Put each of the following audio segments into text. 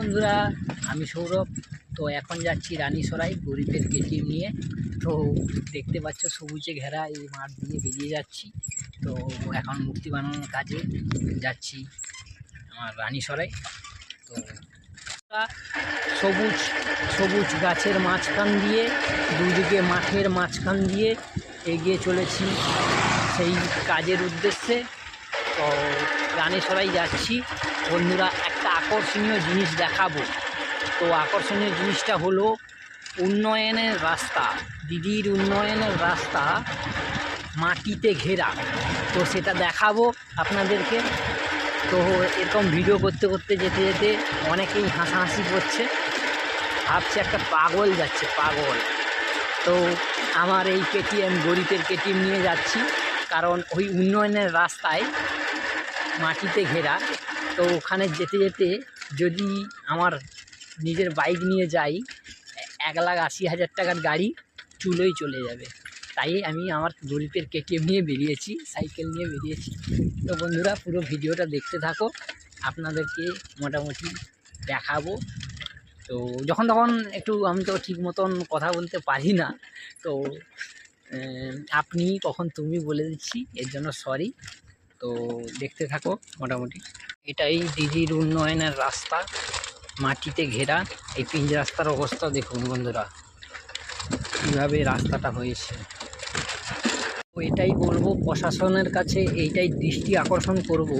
বন্ধুরা, আমি সৌরভ। তো এখন যাচ্ছি রানীসরাই গরিবের কেটিএম নিয়ে। তো দেখতে পাচ্ছ সবুজে ঘেরা এই মাঠ দিয়ে বেরিয়ে যাচ্ছি। তো এখন মূর্তি বানানোর কাজে যাচ্ছি আমার রানীসরাই। তো সবুজ সবুজ গাছের মাঝখান দিয়ে, দুদিকে মাঠের মাঝখান দিয়ে এগিয়ে চলেছি সেই কাজের উদ্দেশ্যে। তো রানীসরাই যাচ্ছি বন্ধুরা। একটা আকর্ষণীয় জিনিস দেখাবো। তো আকর্ষণীয় জিনিসটা হলো উন্নয়নের রাস্তা। দিদির উন্নয়নের রাস্তা মাটিতে ঘেরা। তো সেটা দেখাবো আপনাদেরকে। তো এরকম ভিডিও করতে করতে যেতে যেতে অনেকেই হাসাহাসি করছে, ভাবছে একটা পাগল যাচ্ছে, পাগল। তো আমার এই কেটিএম, গরিবের কেটিএম নিয়ে যাচ্ছি, কারণ ওই উন্নয়নের রাস্তায় মাটিতে ঘেরা। তো ওখানে যেতে যেতে যদি আমার নিজের বাইক নিয়ে যাই, 1,80,000 টাকার গাড়ি চুলোই চলে যাবে। তাই আমি আমার গরিবের কেটিএম নিয়ে বেরিয়েছি, সাইকেল নিয়ে বেরিয়েছি। তো বন্ধুরা, পুরো ভিডিওটা দেখতে থাকো, আপনাদেরকে মোটামুটি দেখাবো। তো যখন তখন একটু, আমি তো ঠিক মতন কথা বলতে পারি না, তো আপনি কখন তুমি বলে দিচ্ছি, এর জন্য সরি। তো দেখতে থাকো মোটামুটি। এটাই দিদির উন্নয়নের রাস্তা, মাটিতে ঘেরা। এই পিচ রাস্তার অবস্থা দেখুন বন্ধুরা, কীভাবে রাস্তাটা হয়েছে। তো এটাই বলবো প্রশাসনের কাছে, এইটাই দৃষ্টি আকর্ষণ করব,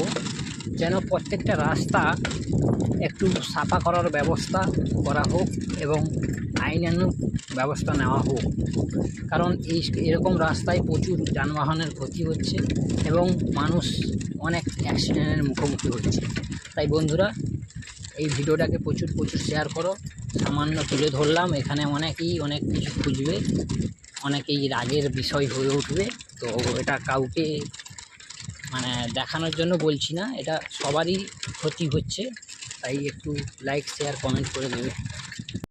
যেন প্রত্যেকটা রাস্তা একটু সাফা করার ব্যবস্থা করা হোক এবং আইনানুগ ব্যবস্থা নেওয়া হোক। কারণ এরকম রাস্তায় প্রচুর যানবাহনের ক্ষতি হচ্ছে এবং মানুষ অনেক অ্যাক্সিডেন্টের মুখোমুখি হচ্ছে। তাই বন্ধুরা, এই ভিডিওটাকে প্রচুর শেয়ার করো। সামান্য তুলে ধরলাম, এখানে অনেকেই অনেক কিছু খুঁজবে, অনেকেই রাগের বিষয় হয়ে উঠবে। তো এটা কাউকে মানে দেখানোর জন্য বলছি না, এটা সবারই ক্ষতি হচ্ছে। তাই একটু লাইক, শেয়ার, কমেন্ট করে দেবে।